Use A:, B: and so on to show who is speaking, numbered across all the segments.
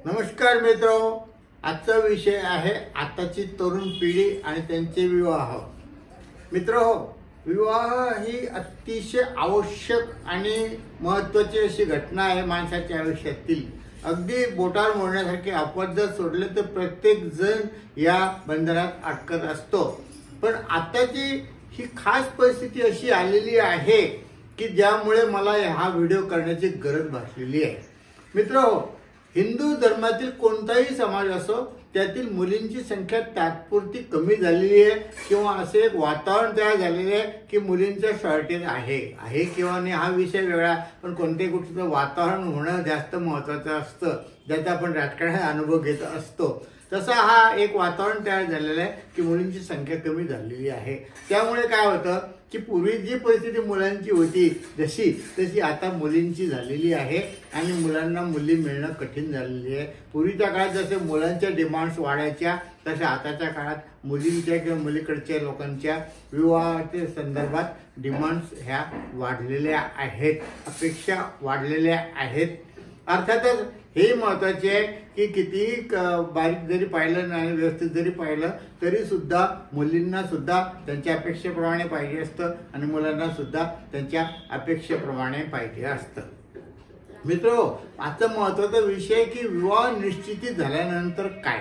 A: नमस्कार मित्रो, आजचा विषय आहे आताची तरुण पिढी आणि त्यांचे विवाह। मित्रो, विवाह ही अतिशय आवश्यक आणि महत्त्वाची अशी घटना आहे माणसाच्या आयुष्यातील। अगदी बोटावर मोडण्यासारखे अपवाद जर सोडले तर प्रत्येक जण या बंधनात अडकत असतो। पण आताची ही खास परिस्थिती अशी आलेली आहे की ज्यामुळे मला हा व्हिडिओ करण्याची गरज भासलेली आहे। मित्रो, हिंदू धर्मातील कोणताही समाज असो त्यातील मुलींची संख्या तात्पुरती कमी झालेली आहे किंवा असे एक वातावरण तयार झालेले आहे की मुलींचा शॉर्टेज आहे किंवा नाही हा विषय वेगळा, पण कोणत्याही गोष्टीचं वातावरण होणं जास्त महत्त्वाचं असतं, ज्याचा आपण राजकारणात अनुभव घेत असतो। तसा हा एक वातावरण तयार झालेलं आहे की मुलींची संख्या कमी झालेली आहे। त्यामुळे काय होतं की पूर्वी जी परिस्थिती मुलांची होती तशी आता मुलींची झालेली आहे आणि मुलांना मुली मिळणं कठीण झालेली आहे। पूर्वीच्या काळात जसे मुलांच्या डिमांड्स वाढायच्या तसे आताच्या काळात मुलींच्या किंवा मुलीकडच्या लोकांच्या विवाहाच्या संदर्भात डिमांड्स ह्या वाढलेल्या आहेत, अपेक्षा वाढलेल्या आहेत। अर्थातच हे महत्त्वाचे आहे की कितीही बारीक जरी पाहिलं आणि व्यवस्थित जरी पाहिलं तरी सुद्धा मुलींना सुद्धा त्यांच्या अपेक्षेप्रमाणे पाहिजे असतं आणि मुलांना सुद्धा त्यांच्या अपेक्षेप्रमाणे पाहिजे असतं। मित्रो, आजचा महत्त्वाचा विषय की विवाह निश्चिती झाल्यानंतर काय।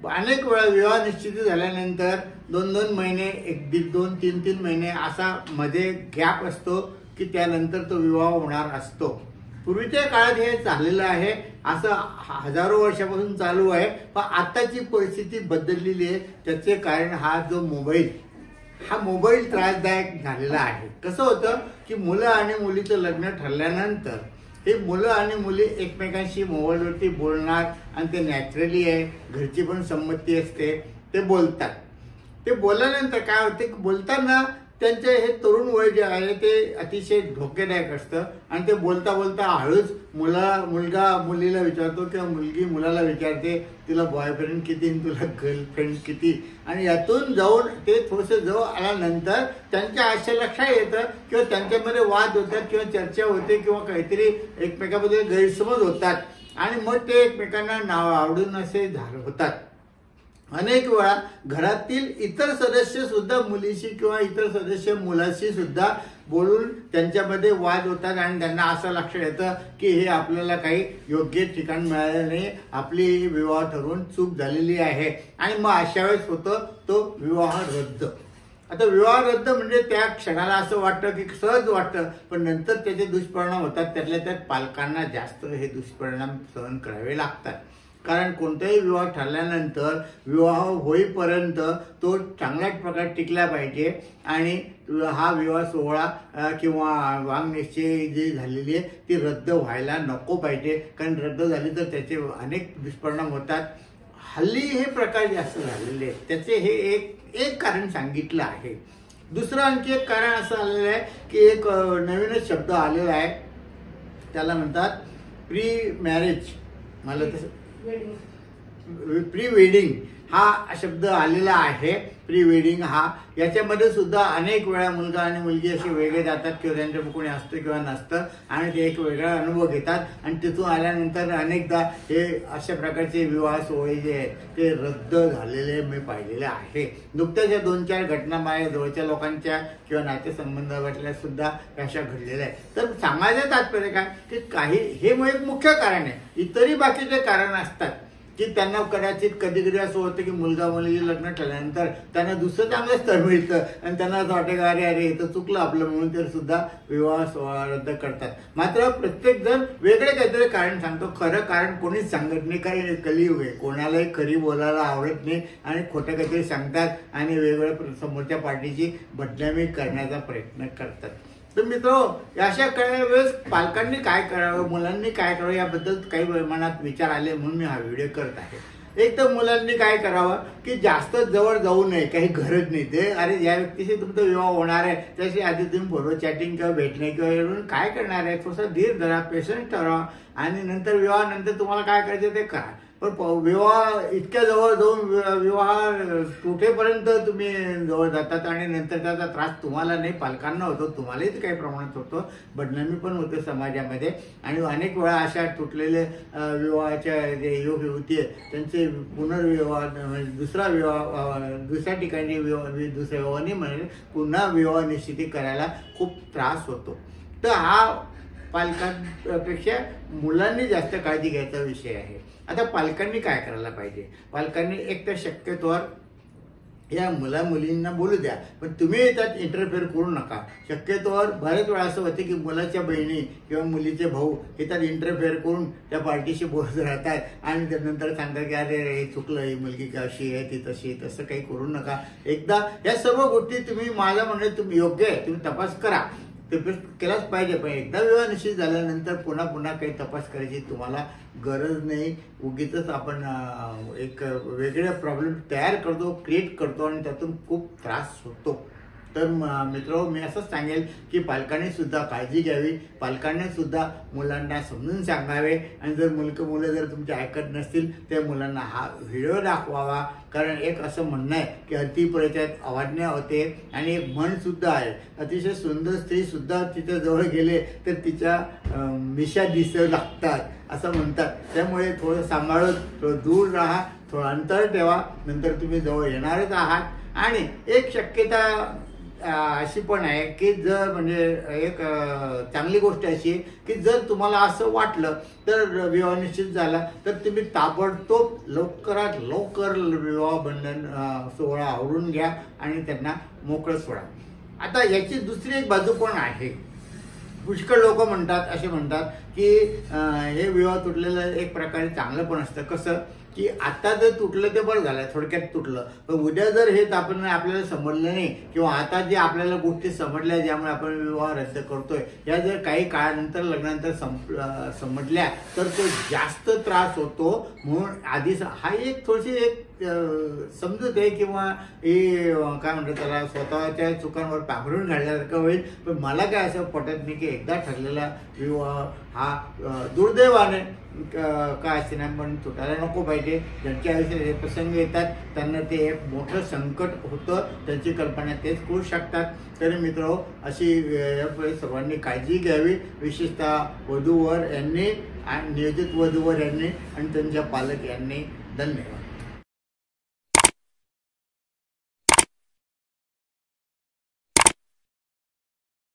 A: अनेक वेळा विवाह निश्चिती झाल्यानंतर 2-2 महिने, 1-1, 2-3 महिने असा मध्ये गॅप असतो की त्यानंतर तो विवाह होणार असतो। पूर्वीच्या काळात हे चाललेलं आहे, असं हजारो वर्षापासून चालू आहे। पण आताची परिस्थिती बदललेली आहे। त्याचे कारण हा मोबाईल त्रासदायक झालेला आहे। कसं होतं की मुलं आणि मुलीचं लग्न ठरल्यानंतर हे मुलं आणि मुली एकमेकांशी मोबाईलवरती बोलणार आणि ते नॅचरली आहे, घरची पण संमती असते, ते बोलतात। ते बोलल्यानंतर काय होते की बोलताना त्यांचे हे तरुण वय जे आहे ते अतिशय धोकेदायक असतं आणि ते बोलता बोलता हळूच मुलगा मुलीला विचारतो किंवा मुलगी मुलाला विचारते तुला बॉयफ्रेंड किती आणि तुला गर्लफ्रेंड किती, आणि यातून जाऊन ते थोडंसं जवळ आल्यानंतर त्यांच्या आयुष्य लक्षात येतं किंवा त्यांच्यामध्ये वाद होतात किंवा चर्चा होते किंवा काहीतरी एकमेकांमध्ये गैरसमज होतात आणि मग ते एकमेकांना नाव आवडून असे होतात। अनेक वेळा घरातील इतर सदस्य सुद्धा मुलीशी किंवा इतर सदस्य मुलाशी सुद्धा बोलून त्यांच्यामध्ये वाद होतात आणि त्यांना असं लक्षात येतं की हे आपल्याला काही योग्य ठिकाण मिळालं नाही, आपली विवाह ठरवून चूक झालेली आहे आणि मग अशा वेळेस होतं तो विवाह रद्द। आता विवाह रद्द म्हणजे त्या क्षणाला असं वाटतं की सहज वाटतं, पण नंतर त्याचे दुष्परिणाम होतात। त्यातल्या त्यात पालकांना जास्त हे दुष्परिणाम सहन करावे लागतात। कारण कोणताही विवाह ठरल्यानंतर विवाह होईपर्यंत तो चांगल्याच प्रकारे टिकला पाहिजे आणि हा विवाह सोहळा किंवा वांगनिश्चय जी झालेली आहे ती रद्द व्हायला नको पाहिजे, कारण रद्द झाली तर त्याचे अनेक दुष्परिणाम होतात। हल्ली हे प्रकार जास्त झालेले आहेत, त्याचे हे एक कारण सांगितलं आहे। दुसरं आणखी एक कारण असं आलेलं आहे की एक नवीनच शब्द आलेला आहे, त्याला म्हणतात प्री मॅरेज, मला तसं प्री वेडिंग हा शब्द आलेला आहे। प्री वेडिंग हा याच्यामध्ये सुद्धा अनेक वेळा मुलगा आणि मुलगी असे वेगळे जातात किंवा त्यांच्या कोणी असतं किंवा नसतं आणि ते एक वेगळा अनुभव घेतात आणि तिथून आल्यानंतर अनेकदा हे अशा प्रकारचे विवाह सोहळे जे आहेत ते रद्द झालेले मी पाहिलेले आहे। नुकत्याच या 2-4 घटना माझ्या जवळच्या लोकांच्या किंवा नातेसंबंधातल्या सुद्धा अशा घडलेल्या आहेत। तर सांगायचं तात्पर्य काय की काही हे एक मुख्य कारण आहे, इतरही बाकीचे कारण असतात की त्यांना कदाचित कधी कधी असं होतं की मुलगा मुलगी लग्न ठरल्यानंतर त्यांना दुसरं चांगलं स्थळ मिळतं आणि त्यांना असं वाटतं की अरे हे तर चुकलं आपलं म्हणून तर सुद्धा विवाह सोहळा रद्द करतात। मात्र प्रत्येक जण वेगळे काहीतरी कारण सांगतो, खरं कारण कोणीच सांगत नाही। काही कलियुग आहे, कोणालाही खरी बोलायला आवडत नाही आणि खोटं काहीतरी सांगतात आणि वेगवेगळ्या समोरच्या पार्टीची बदनामी करण्याचा प्रयत्न करतात। तर मित्रो, अशा काही वेळेस पालकांनी काय करावं, मुलांनी काय करावं याबद्दल काही मनात विचार आले म्हणून मी हा व्हिडिओ करत आहे। एक तर मुलांनी काय करावं की जास्त जवळ जाऊ नये, काही गरज नाही। ते अरे या व्यक्तीशी तुमचा विवाह होणार आहे त्याशी आधी तुम्ही फोटो चॅटिंग किंवा भेटणे किंवा काय करणार आहे, थोडासा धीर धरा, पेशन्स ठरवा आणि नंतर विवाहानंतर तुम्हाला काय करायचं ते करा। पण विवाह इतक्या जवळ जाऊन विवाह तुटेपर्यंत तुम्ही जवळ जातात आणि नंतर त्याचा त्रास तुम्हाला नाही, पालकांना होतो, तुम्हालाही काही प्रमाणात होतो, बदनामी पण होते समाजामध्ये. आणि अनेक वेळा अशा तुटलेले विवाहाच्या जे युवक युवती आहे त्यांचे पुनर्विवाह म्हणजे दुसऱ्या ठिकाणी दुसऱ्या विवाहाने म्हणजे पुन्हा विवाह निश्चिती करायला खूप त्रास होतो. तर हा पालकांपेक्षा मुलांनी जास्त काळजी घ्यायचा विषय आहे. आता पालकांनी काय करायला पाहिजे? पालकांनी एक तर शक्यतोवर या मुलींना बोलू द्या, पण तुम्ही त्यात इंटरफेअर करू नका. शक्यतोवर बरेच वेळा असं होते की मुलाच्या बहिणी किंवा मुलीचे भाऊ हे त्यात इंटरफेअर करून त्या पार्टीशी बोलत राहतात आणि त्यानंतर सांगतात की अरे हे चुकलं, ही मुलगी अशी आहे, ती तशी, तसं काही करू नका. एकदा या सर्व गोष्टी तुम्ही, माझं म्हणणं तुम्ही योग्य आहे, तुम्ही तपास करा, तपास केलाच पाहिजे. पण एकदा विवाह निश्चित झाल्यानंतर पुन्हा पुन्हा काही तपास करायची तुम्हाला गरज नाही. उगीच आपण एक वेगळे प्रॉब्लेम तयार करतो, क्रिएट करतो आणि त्यातून खूप त्रास होतो. तर मित्रांनो, मी असंच सांगेल की पालकांनी सुद्धा काळजी घ्यावी, पालकांनी सुद्धा मुलांना समजून सांगावे आणि जर मुलं जर तुमचे ऐकत नसतील त्या मुलांना हा व्हिडिओ दाखवावा. कारण एक असं म्हणणं आहे की अतिप्रचारात अवाज्ञा होते आणि एक म्हण सुद्धा आहे, अतिशय सुंदर स्त्री सुद्धा तिच्या जवळ गेले तर तिच्या मिशा दिसू लागतात असं म्हणतात. त्यामुळे थोडं सांभाळून थोडं दूर राहा, थोडं अंतर ठेवा, नंतर तुम्ही जवळ येणारच आहात. आणि एक शक्यता अशी पण आहे की जर म्हणजे एक चांगली गोष्ट अशी की जर तुम्हाला असं वाटलं तर विवाह निश्चित झाला तर तुम्ही ताबडतोब लवकरात लवकर विवाह बंधन सोहळा आवरून घ्या आणि त्यांना मोकळं सोडा. आता याची दुसरी एक बाजू पण आहे. पुष्कळ लोक म्हणतात, असे म्हणतात की हे विवाह तुटलेलं एक प्रकारे चांगलं पण असतं. कसं की आता जर तुटलं ते बरं झालं, थोडक्यात तुटलं, पण उद्या जर हे आपण आपल्याला समजलं नाही किंवा आता जे आपल्याला गोष्टी समजल्या ज्यामुळे आपण विवाह रद्द करतोय या जर काही काळानंतर लग्नानंतर समजल्या तर तो जास्त त्रास होतो. म्हणून आधीच हा एक थोडीशी एक समजूत आहे किंवा हे काय म्हणतात त्याला स्वतःच्या चुकांवर पांघरून घालण्यासारखं होईल. पण मला काय असं पटत नाही की एकदा ठरलेला विवाह हा दुर्दैवाने काय असे ना पण तुटायला नको पाहिजे. ज्यांच्या आयुष्यात हे प्रसंग येतात त्यांना ते एक मोठं संकट होतं, त्यांची कल्पना तेच करू शकतात. तरी मित्र अशी यापुढे सर्वांनी काळजी घ्यावी, विशेषतः वधूवर यांनी आणि नियोजित वधूवर यांनी आणि त्यांच्या पालक यांनी. धन्यवाद.